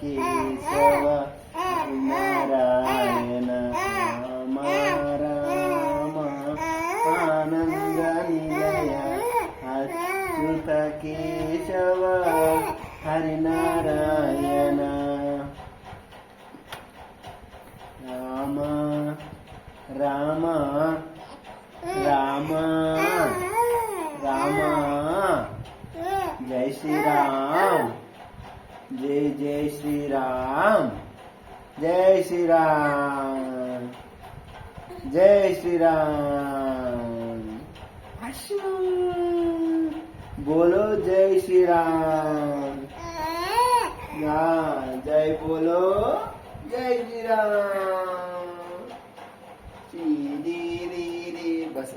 केशव नारायण राम राम आनंद निलय अच्युत केशव हरिनारायण राम राम राम राम जय श्री राम जय जय श्री राम जय श्री राम जय श्री राम बोलो जय श्री राम जय बोलो जय श्री राम री री बस